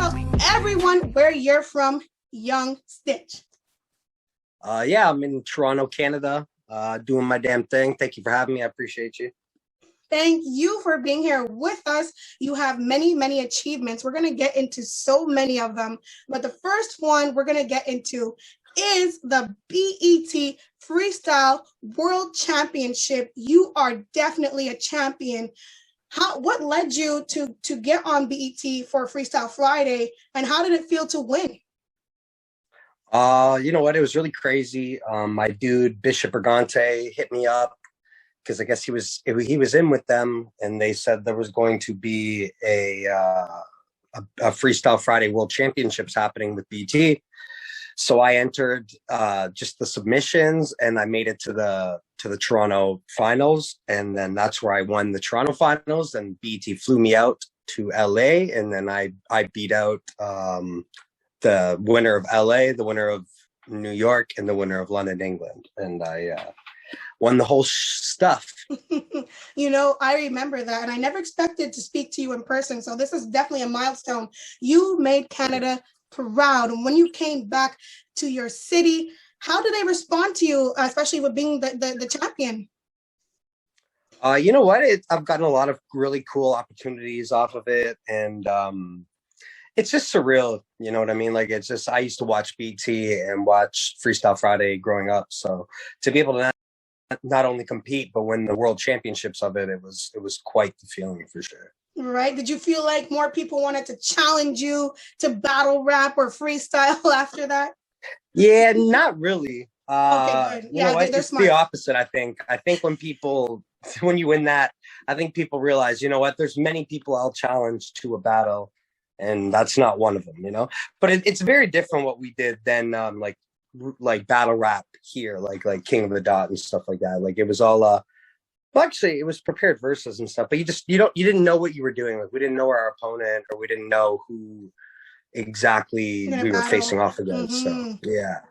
tell everyone where you're from, Young Stitch. Yeah, I'm in Toronto, Canada, doing my damn thing. Thank you for having me. I appreciate you. Thank you for being here with us. You have many, many achievements. We're going to get into so many of them. But the first one we're going to get into is the BET Freestyle World Championship. You are definitely a champion. What led you to get on BET for Freestyle Friday, and how did it feel to win? You know what? It was really crazy. My dude Bishop Brigante hit me up because I guess he was in with them, and they said there was going to be a Freestyle Friday World Championships happening with BET. So I entered just the submissions, and I made it to the Toronto finals, and then that's where I won the Toronto finals. And BET flew me out to LA, and then I beat out the winner of LA, the winner of New York, and the winner of London, England, and I won the whole stuff. You know, I remember that, and I never expected to speak to you in person. So this is definitely a milestone. You made Canada proud. And when you came back to your city, how did they respond to you, especially with being the champion? You know what? I've gotten a lot of really cool opportunities off of it, and it's just surreal. You know what I mean? Like, it's just, I used to watch BT and watch Freestyle Friday growing up. So to be able to not only compete, but win the world championships of it, it was quite the feeling for sure. Right. Did you feel like more people wanted to challenge you to battle rap or freestyle after that? Yeah, not really. Okay, good. Yeah, it's the opposite, I think. I think when you win that, I think people realize, you know what, there's many people I'll challenge to a battle, and that's not one of them, you know? But it's very different what we did than like battle rap here, like King of the Dot and stuff like that. Like, it was all well, actually, it was prepared verses and stuff, but you didn't know what you were doing. Like, we didn't know our opponent, or we didn't know who exactly we were facing off against. Mm-hmm. So yeah.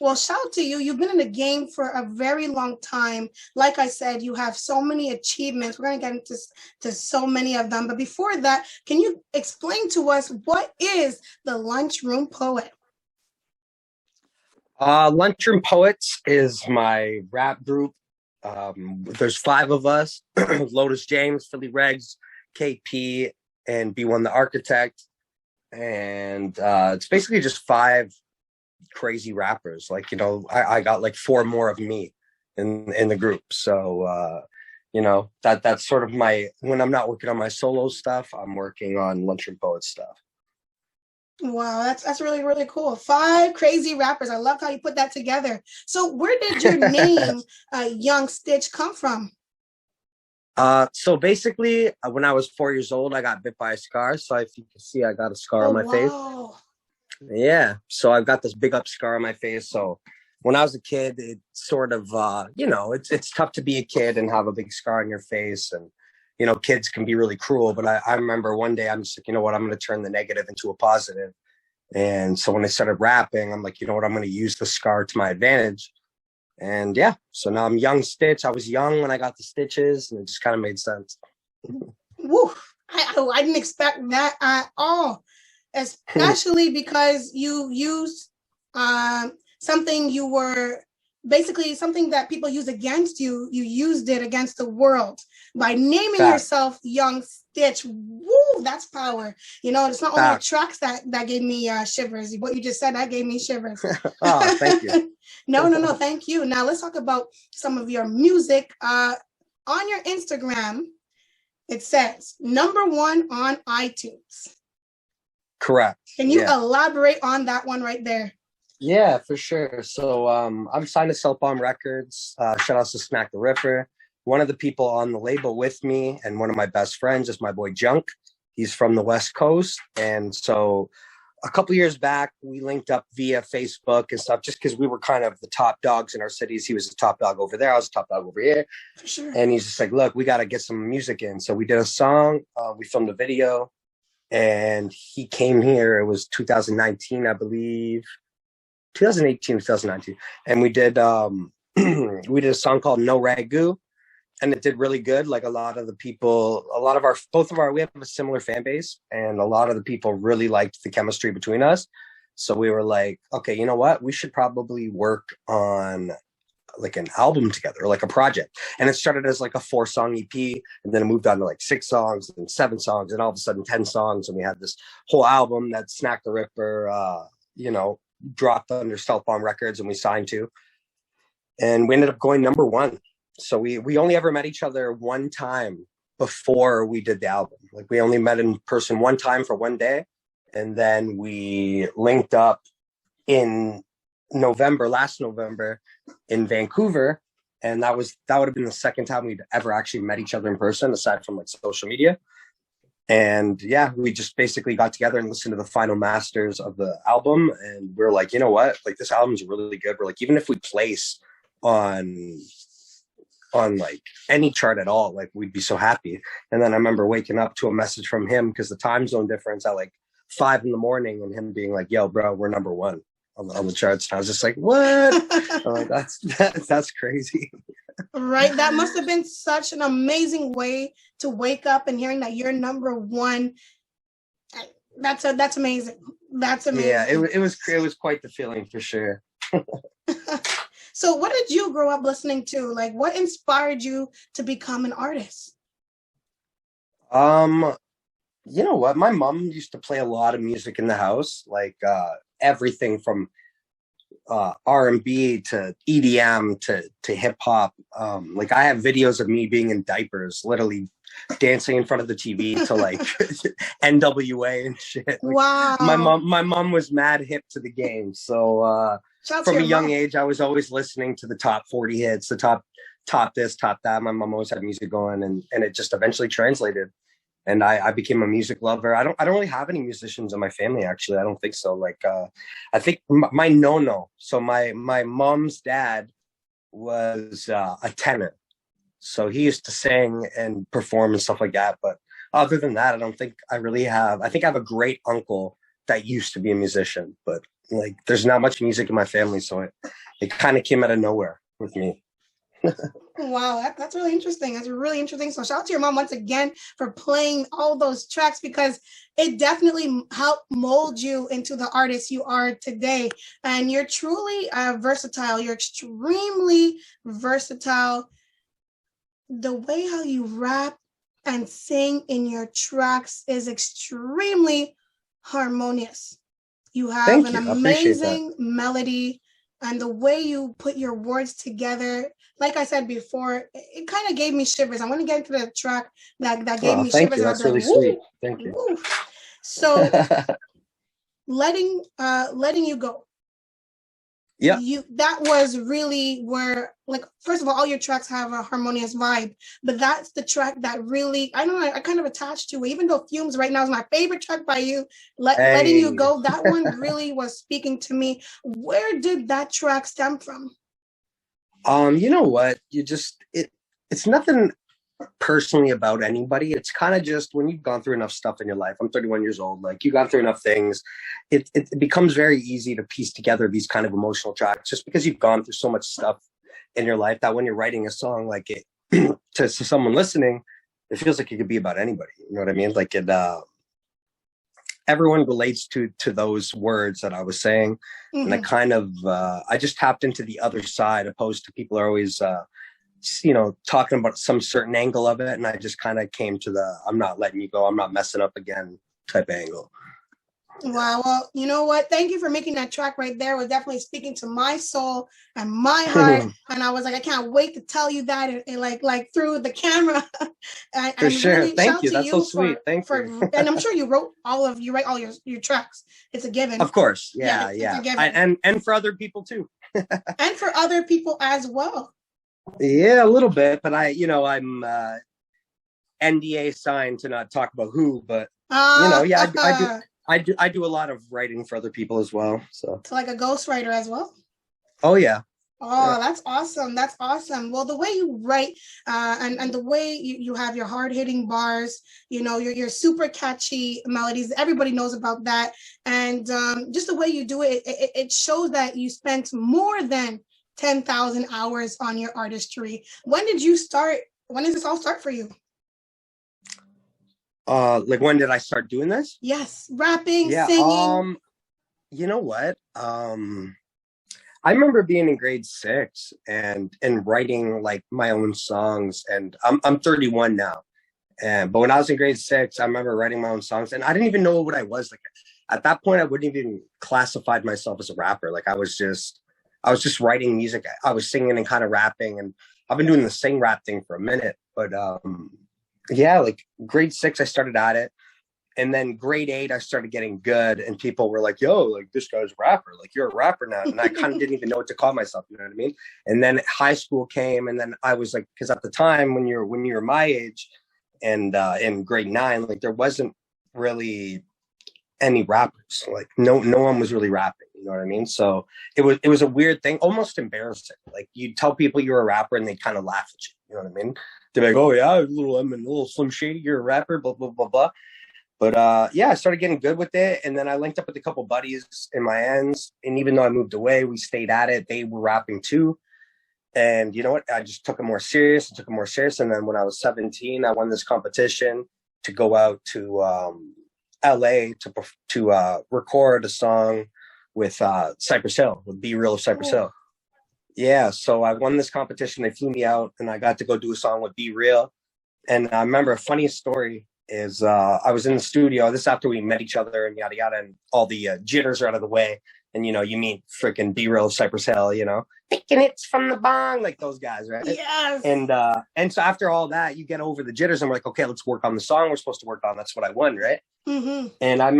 Well, shout out to you. You've been in the game for a very long time. Like I said, you have so many achievements. We're going to get into so many of them. But before that, can you explain to us, what is the Lunchroom Poet? Lunchroom Poets is my rap group. There's 5 of us: Lotus James, Philly Regs, KP, and B1 the Architect. And it's basically just 5 crazy rappers. Like, you know, I got like 4 more of me in the group. So you know, that's sort of my, when I'm not working on my solo stuff, I'm working on Lunchroom Poets stuff. Wow, that's really, really cool. 5 crazy rappers. I love how you put that together. So where did your name, Young Stitch, come from? So basically, when I was 4 years old, I got bit by a scar. So if you can see, I got a scar on my face. Yeah. So I've got this big up scar on my face. So when I was a kid, it sort of, you know, it's tough to be a kid and have a big scar on your face. And, you know, kids can be really cruel. But I remember one day I'm just like, you know what, I'm going to turn the negative into a positive. And so when I started rapping, I'm like, you know what, I'm going to use the scar to my advantage. And yeah, so now I'm Young Stitch. I was young when I got the stitches, and it just kind of made sense. Woo! I didn't expect that at all, especially because you used something you were basically something that people use against you. You used it against the world by naming yourself Young Stitch. Woo, that's power. You know, it's not only the tracks that gave me shivers. What you just said, that gave me shivers. Oh, thank you. No, thank you. Now let's talk about some of your music. On your Instagram, it says #1 on iTunes. Correct. Can you elaborate on that one right there? Yeah, for sure. So I'm signed to Cell Bomb Records. Shout out to Smack the Ripper. One of the people on the label with me, and one of my best friends, is my boy Junk. He's from the West Coast. And so a couple years back, we linked up via Facebook and stuff, just because we were kind of the top dogs in our cities. He was the top dog over there. I was the top dog over here. For sure. And he's just like, look, we got to get some music in. So we did a song. We filmed a video. And he came here. It was 2019, I believe. 2018, 2019. And we did we did a song called No Ragu. it did really good. Like a lot of we have a similar fan base, and a lot of the people really liked the chemistry between us. So we were like, okay, you know what? We should probably work on like an album together, like a project. And it started as like a 4-song EP, and then it moved on to like 6 songs and 7 songs, and all of a sudden 10 songs. And we had this whole album that Snack the Ripper, dropped under Stealth Bomb Records, and we signed to. And we ended up going number 1. So we only ever met each other one time before we did the album. Like we only met in person one time for one day. And then we linked up in last November in Vancouver. And that would have been the second time we'd ever actually met each other in person, aside from like social media. And yeah, we just basically got together and listened to the final masters of the album. And we were like, you know what? Like this album's really good. We're like, even if we place on like any chart at all, like we'd be so happy. And then I remember waking up to a message from him, because the time zone difference, at like 5 a.m, and him being like, yo, bro, we're number 1 on the charts. And I was just like, what? I'm like, that's crazy. Right. That must have been such an amazing way to wake up and hearing that you're number 1. That's amazing. That's amazing. Yeah, it was quite the feeling for sure. So what did you grow up listening to? Like, what inspired you to become an artist? You know what? My mom used to play a lot of music in the house, like everything from R&B to EDM to hip hop. Like I have videos of me being in diapers, literally dancing in front of the TV to like NWA and shit. Like, wow. My mom was mad hip to the game. So from a young age, I was always listening to the top 40 hits, the top this, top that. My mom always had music going, and it just eventually translated. And I became a music lover. I don't really have any musicians in my family, actually. I don't think so. Like, I think my no-no. So my mom's dad was a tenor. So he used to sing and perform and stuff like that. But other than that, I don't think I really have. I think I have a great uncle that used to be a musician. But like, there's not much music in my family. So it kind of came out of nowhere with me. Wow, that's really interesting. That's really interesting. So shout out to your mom once again for playing all those tracks, because it definitely helped mold you into the artist you are today. And you're truly versatile. You're extremely versatile. The way how you rap and sing in your tracks is extremely harmonious. You have an amazing melody, and the way you put your words together, like I said before, it kind of gave me shivers. I want to get into the track that gave me shivers. You. That's really sweet. Thank you. Woo. So letting you go. Yeah. That was really where, like, first of all your tracks have a harmonious vibe, but that's the track that really, I don't know, I kind of attached to it. Even though Fumes right now is my favorite track by you, Letting You Go, that one really was speaking to me. Where did that track stem from? You know what? It's nothing personally about anybody. It's kind of just when you've gone through enough stuff in your life. I'm 31 years old. Like, you've gone through enough things. It becomes very easy to piece together these kind of emotional tracks, just because you've gone through so much stuff in your life that when you're writing a song like it to someone listening, it feels like it could be about anybody. You know what I mean? Like, everyone relates to those words that I was saying. Mm-hmm. And I kind of, I just tapped into the other side, opposed to people are always, talking about some certain angle of it. And I just kind of came to the, I'm not letting you go, I'm not messing up again type angle. Wow. Well, you know what? Thank you for making that track right there. It was definitely speaking to my soul and my heart. And I was like, I can't wait to tell you that and like through the camera. For sure. Really, thank you. That's so sweet. Thank you. And I'm sure you write all your tracks. It's a given. Of course. Yeah. And for other people too. And for other people as well. Yeah, a little bit, but I'm NDA signed to not talk about who, but I do a lot of writing for other people as well. So like a ghostwriter as well. Oh yeah. Oh, yeah. That's awesome. That's awesome. Well, the way you write and the way you have your hard-hitting bars, your super catchy melodies, everybody knows about that. And just the way you do it, it shows that you spent more than 10,000 hours on your artistry. When did you start When does this all start for you? Like when did I start doing this? Yes, rapping, Yeah, singing. you know what? I remember being in grade 6 and writing like my own songs, and I'm 31 now. But when I was in grade 6, I remember writing my own songs, and I didn't even know what I was. Like at that point, I wouldn't even classified myself as a rapper. Like I was just writing music. I was singing and kind of rapping, and I've been doing the sing rap thing for a minute. But yeah, like grade 6, I started at it. And then grade 8, I started getting good, and people were like, yo, like this guy's a rapper. Like you're a rapper now. And I kind of didn't even know what to call myself. You know what I mean? And then high school came, and then I was like, because at the time when you're my age and in grade 9, like there wasn't really any rappers. Like no one was really rapping. You know what I mean? So it was a weird thing, almost embarrassing. Like you tell people you're a rapper and they kind of laugh at you. You know what I mean? They're like, oh yeah, a little Slim Shady, you're a rapper, blah, blah, blah, blah. But yeah, I started getting good with it. And then I linked up with a couple buddies in my ends. And even though I moved away, we stayed at it. They were rapping too. And you know what? I just took it more serious and took it more serious. And then when I was 17, I won this competition to go out to LA to record a song with Cypress Hill, with Be Real of Cypress Hill. Yeah, so I won this competition. They flew me out, and I got to go do a song with Be Real. And I remember a funny story is I was in the studio. This after we met each other and yada yada, and all the jitters are out of the way. And you know, you meet freaking B Real of Cypress Hill, you know, picking hits from the bong, like those guys, right? Yes. And so after all that, you get over the jitters. And we're like, okay, let's work on the song we're supposed to work on. That's what I won, right? Mm-hmm. And I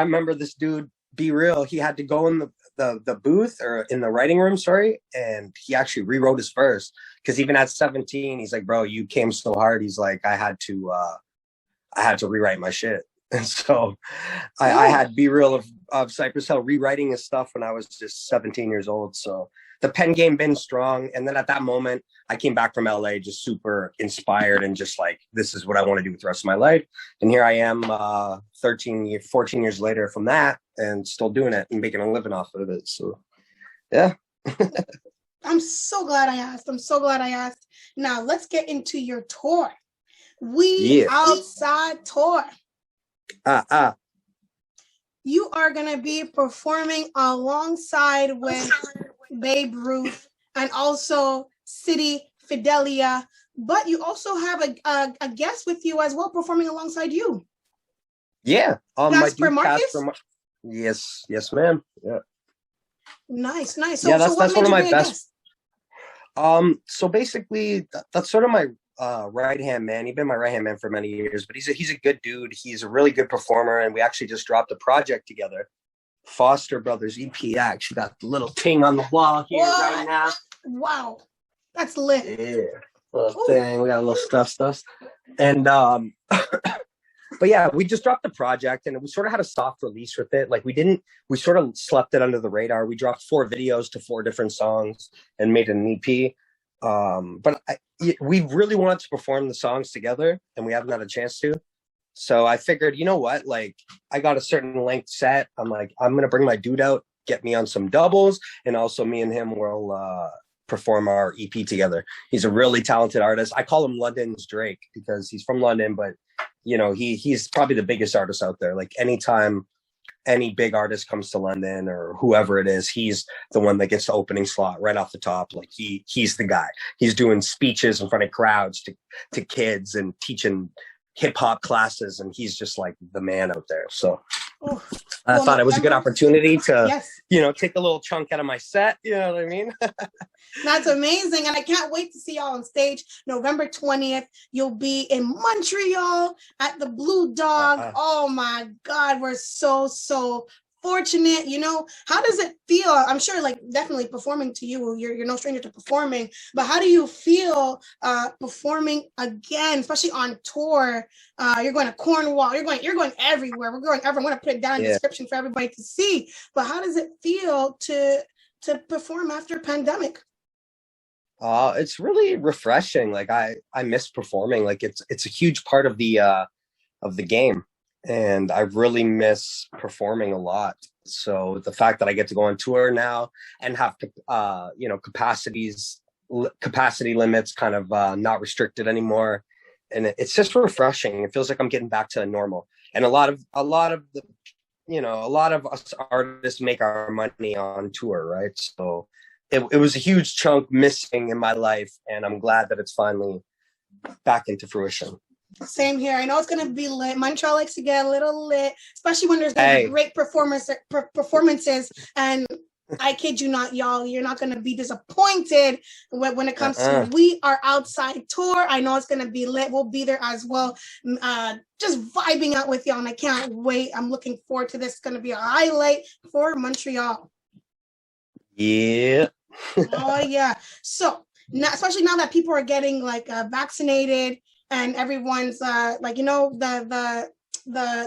remember this dude, Be Real. He had to go in the booth or in the writing room, sorry, and he actually rewrote his verse because even at 17, he's like, bro, you came so hard. He's like, I had to rewrite my shit. And so I had Be Real of Cypress Hill rewriting his stuff when I was just 17 years old. So the pen game been strong. And then at that moment, I came back from LA just super inspired and just like, this is what I want to do with the rest of my life. And here I am 14 years later from that and still doing it and making a living off of it. So, yeah. I'm so glad I asked. Now let's get into your tour. WEOUTSIDE tour. You are going to be performing alongside with Babe, Ruth, and also City, Fidelia. But you also have a guest with you as well performing alongside you. Yeah. Casper Marcus? Yes, ma'am. Yeah. Nice. So, yeah, that's one of my best. So basically, that's sort of my right hand man. He's been my right hand man for many years, but he's a good dude. He's a really good performer, and we actually just dropped a project together. Foster Brothers EP. I actually got the little ting on the wall here right now. Wow, that's lit. Yeah, little thing. We got a little stuff, and but yeah, we just dropped the project, and we sort of had a soft release with it. Like we sort of slept it under the radar. We dropped 4 videos to 4 different songs and made an EP. But we really wanted to perform the songs together, and we haven't had a chance to. So I figured, you know what? Like, I got a certain length set. I'm like, I'm going to bring my dude out, get me on some doubles, and also me and him will perform our EP together. He's a really talented artist. I call him London's Drake because he's from London, but, you know, he's probably the biggest artist out there. Like, anytime any big artist comes to London or whoever it is, he's the one that gets the opening slot right off the top. Like, he's the guy. He's doing speeches in front of crowds to kids and teaching hip hop classes, and he's just like the man out there. So I thought it was a good opportunity to, you know, take a little chunk out of my set. You know what I mean? That's amazing. And I can't wait to see y'all on stage. November 20th, you'll be in Montreal at the Blue Dog. Oh my God, we're so fortunate. You know, how does it feel? I'm sure, like, definitely performing to you, you're no stranger to performing, but how do you feel performing again, especially on tour? You're going to Cornwall, you're going everywhere. We're going everywhere. I'm going to put it down in the description for everybody to see. But how does it feel to perform after pandemic? It's really refreshing. Like, I miss performing. Like, it's a huge part of the game. And I really miss performing a lot. So the fact that I get to go on tour now and have, you know, capacities capacity limits kind of not restricted anymore, and it's just refreshing. It feels like I'm getting back to normal. And a lot of the, a lot of us artists make our money on tour, right? So it was a huge chunk missing in my life, and I'm glad that it's finally back into fruition. Same here. I know it's going to be lit. Montreal likes to get a little lit, especially when there's going to be great performances. And I kid you not, y'all, you're not going to be disappointed when it comes to We Are Outside tour. I know it's going to be lit. We'll be there as well, just vibing out with y'all, and I can't wait. I'm looking forward to this. It's going to be a highlight for Montreal. Yeah. Oh, yeah. So, now, especially now that people are getting like vaccinated, and everyone's the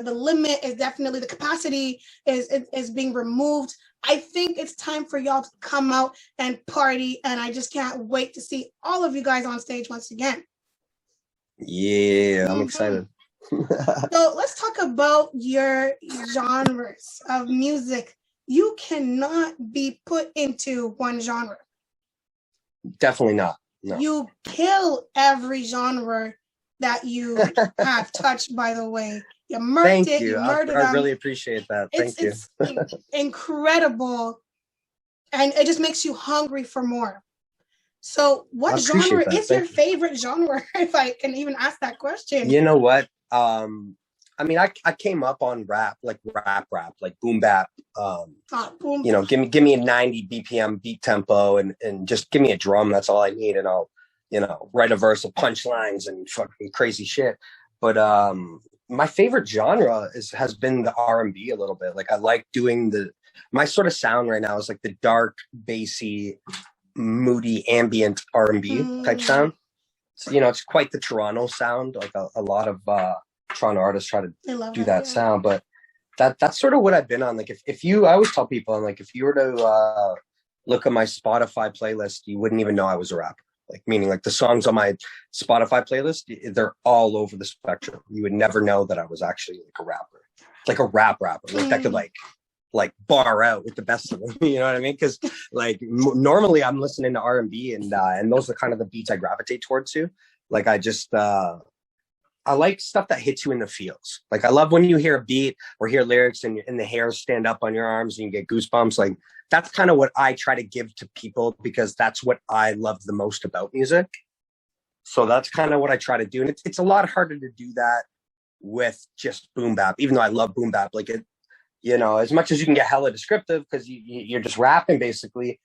limit is definitely, the capacity is being removed. I think it's time for y'all to come out and party, and I just can't wait to see all of you guys on stage once again. Yeah, I'm excited. So let's talk about your genres of music. You cannot be put into one genre. Definitely not. No. You kill every genre that you have touched, by the way. You murdered it. You murdered them. I really appreciate that. Thank you. It's incredible. And it just makes you hungry for more. So what genre is your favorite genre, if I can even ask that question? You know what? I mean, I came up on rap, like boom bap. Boom. You know, give me a 90 BPM beat tempo and just give me a drum. That's all I need. And I'll, write a verse of punchlines and fucking crazy shit. But my favorite genre has been the R&B a little bit. Like, I like doing my sort of sound right now is like the dark, bassy, moody, ambient R&B type sound. So, it's quite the Toronto sound. Like a lot of Toronto artists try to do that sound, but that's sort of what I've been on. Like, I always tell people, I'm like, if you were to look at my Spotify playlist, you wouldn't even know I was a rapper. Like, meaning like the songs on my Spotify playlist, they're all over the spectrum. You would never know that I was actually like a rapper, like a rapper, like that could like bar out with the best of them. You know what I mean? Because like normally I'm listening to R&B and those are kind of the beats I gravitate towards too. Like, I just I like stuff that hits you in the feels. Like, I love when you hear a beat or hear lyrics and the hairs stand up on your arms and you get goosebumps. Like, that's kind of what I try to give to people, because that's what I love the most about music. So that's kind of what I try to do. And it's a lot harder to do that with just boom bap, even though I love boom bap. Like, as much as you can get hella descriptive because you're just rapping basically,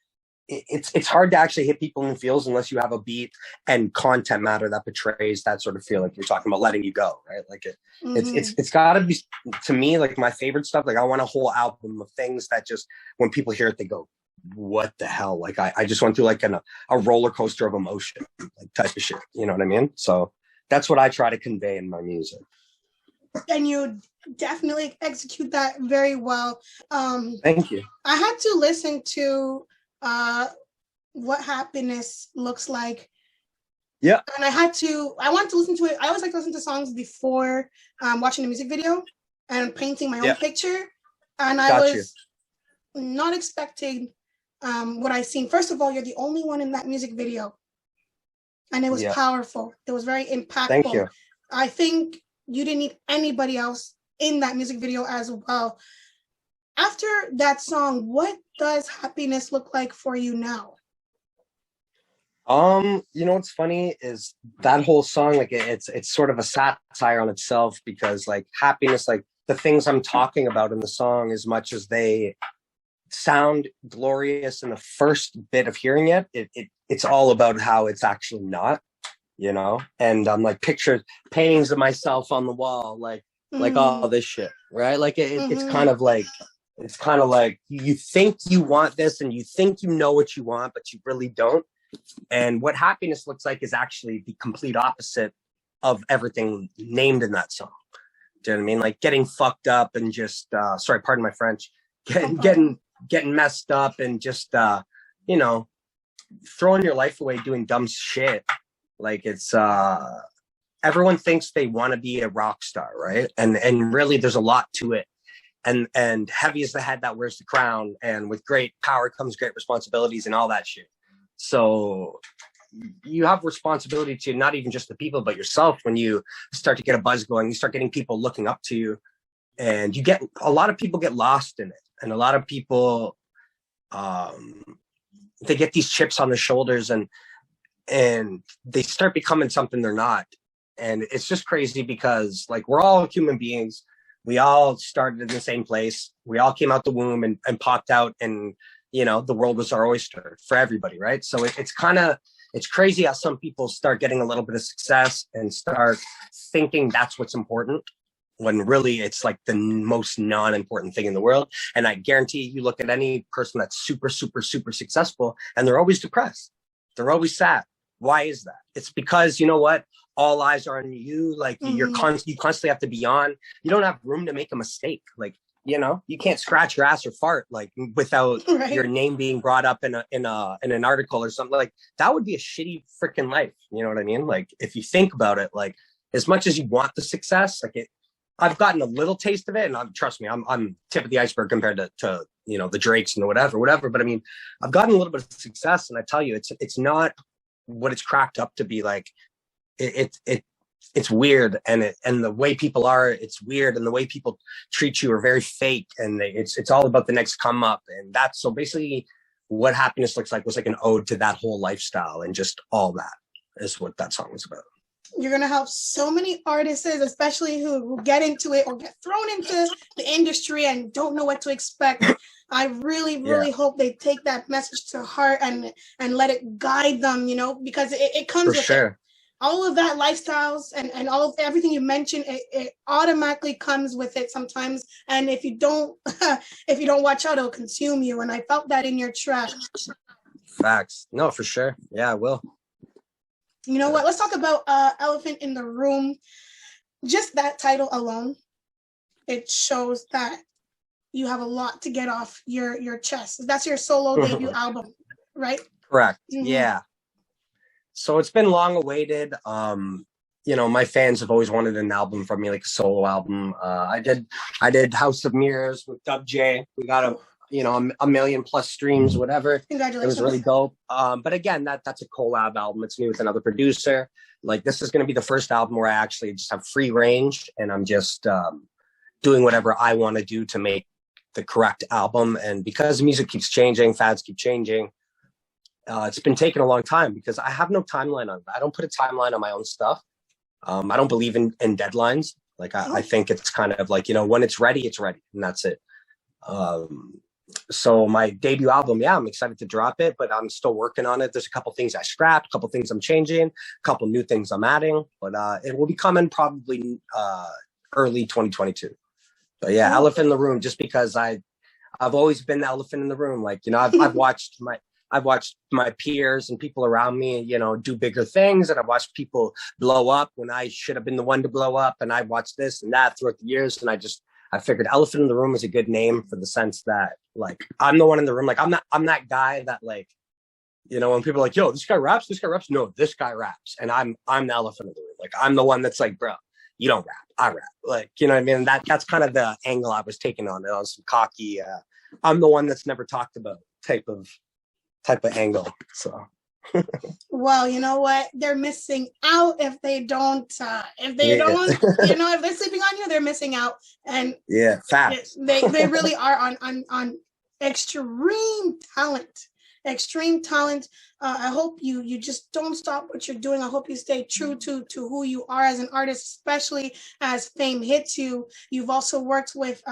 it's hard to actually hit people in the feels unless you have a beat and content matter that betrays that sort of feel. Like you're talking about letting you go, right? Like it's got to be, to me, like my favorite stuff. Like, I want a whole album of things that just, when people hear it, they go, what the hell? Like, I just went through like a roller coaster of emotion, like type of shit. You know what I mean? So that's what I try to convey in my music. And you definitely execute that very well. Thank you. I had to listen to What Happiness Looks Like. Yeah. And I wanted to listen to it. I always like to listen to songs before watching the music video and painting my own picture. And I was not expecting what I seen. First of all, you're the only one in that music video. And it was powerful. It was very impactful. Thank you. I think you didn't need anybody else in that music video as well. After that song, what does happiness look like for you now? What's funny is that whole song, like it's sort of a satire on itself, because like happiness, like the things I'm talking about in the song, as much as they sound glorious in the first bit of hearing it, it's all about how it's actually not, and I'm like paintings of myself on the wall, like all this shit, right? Like it's kind of like you think you want this and you think you know what you want, but you really don't. And what happiness looks like is actually the complete opposite of everything named in that song. Do you know what I mean? Like getting fucked up and just sorry, pardon my French, getting messed up and just throwing your life away doing dumb shit. Like it's everyone thinks they want to be a rock star, right? And really there's a lot to it. And heavy is the head that wears the crown, and with great power comes great responsibilities and all that shit. So you have responsibility to not even just the people, but yourself. When you start to get a buzz going, you start getting people looking up to you, and you get a lot of people get lost in it. And a lot of people, they get these chips on their shoulders, and they start becoming something they're not. And it's just crazy because, like, we're all human beings. We all started in the same place. We all came out the womb and popped out, and, you know, the world was our oyster for everybody, right? So it's crazy how some people start getting a little bit of success and start thinking that's what's important, when really it's like the most non-important thing in the world. And I guarantee you look at any person that's super, super, super successful, and they're always depressed. They're always sad. Why is that? It's because, you know what? All eyes are on you. Like, you constantly have to be on. You don't have room to make a mistake. Like, you know, you can't scratch your ass or fart like without your name being brought up in an article or something. Like, that would be a shitty freaking life. You know what I mean? Like, if you think about it, like, as much as you want the success, like, I've gotten a little taste of it, and trust me, I'm tip of the iceberg compared to you know, the Drakes and the whatever. But I mean, I've gotten a little bit of success, and I tell you, it's not what it's cracked up to be. Like, it's weird, and the way people are, it's weird, and the way people treat you are very fake, and it's all about the next come up. And that's, so basically what happiness looks like was like an ode to that whole lifestyle, and just all that is what that song was about. You're going to help so many artists, especially who get into it or get thrown into the industry and don't know what to expect. I really hope they take that message to heart and let it guide them, you know, because it comes with it. All of that lifestyles and everything you mentioned, it automatically comes with it sometimes. And if you don't watch out, it'll consume you. And I felt that in your track. Facts. No, for sure. Yeah, I will. You know what? Let's talk about Elephant in the Room. Just that title alone, it shows that you have a lot to get off your chest. That's your solo debut album, right? Correct. Mm-hmm. Yeah. So it's been long awaited. You know, my fans have always wanted an album from me, like a solo album. I did House of Mirrors with Dub J. We got a million plus streams, whatever. Congratulations. It was really dope. But again, that's a collab album. It's me with another producer. Like, this is going to be the first album where I actually just have free range, and I'm just doing whatever I want to do to make the correct album. And because music keeps changing, fads keep changing, it's been taking a long time because I have no timeline on it. I don't put a timeline on my own stuff. I don't believe in deadlines. Like, I think it's kind of like, you know, when it's ready, and that's it. So my debut album, yeah, I'm excited to drop it, but I'm still working on it. There's a couple things I scrapped, a couple things I'm changing, a couple new things I'm adding, but it will be coming probably early 2022. But yeah, Elephant in the Room, just because I've always been the elephant in the room. Like, you know, I've watched my peers and people around me, you know, do bigger things, and I've watched people blow up when I should have been the one to blow up, and I watched this and that throughout the years, and I figured Elephant in the Room is a good name for the sense that, like, I'm the one in the room. Like, I'm that guy that, like, you know, when people are like, yo, this guy raps. No, this guy raps. And I'm the elephant in the room. Like, I'm the one that's like, bro, you don't rap. I rap. Like, you know what I mean? That's kind of the angle I was taking on it. I was some cocky, I'm the one that's never talked about type of angle. So. Well, you know what? They're missing out if they don't, you know, if they're sleeping on you, they're missing out. And yeah, facts. They really are on extreme talent. I hope you just don't stop what you're doing. I hope you stay true to who you are as an artist, especially as fame hits you. You've also worked with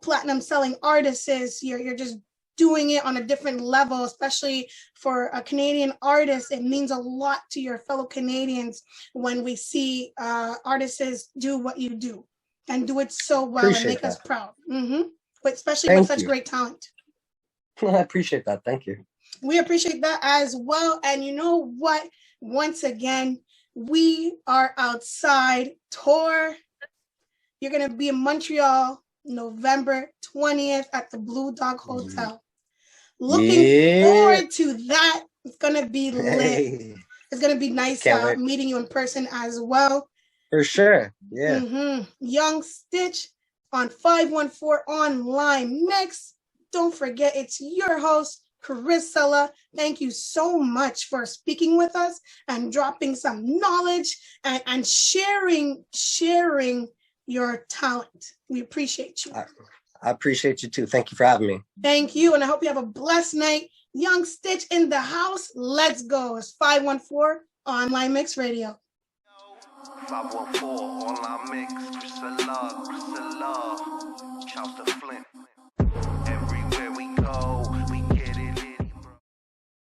platinum selling artists. You're just doing it on a different level, especially for a Canadian artist. It means a lot to your fellow Canadians when we see artists do what you do and do it so well. Appreciate and make us proud. But especially with such great talent. I appreciate that. Thank you. We appreciate that as well. And you know what? Once again, We Are Outside tour. You're going to be in Montreal November 20th at the Blue Dog Hotel. Looking forward to that. It's going to be lit. Hey. It's going to be nice meeting you in person as well. For sure. Yeah. Young Stitch on 514 OnlineMix. Don't forget, it's your host, Carissela, thank you so much for speaking with us and dropping some knowledge and sharing your talent. We appreciate you. I appreciate you too. Thank you for having me. Thank you, and I hope you have a blessed night. Young Stitch in the house. Let's go. It's 514 Online Mix Radio. 514 Online Mix, Priscilla, Chapter Flint.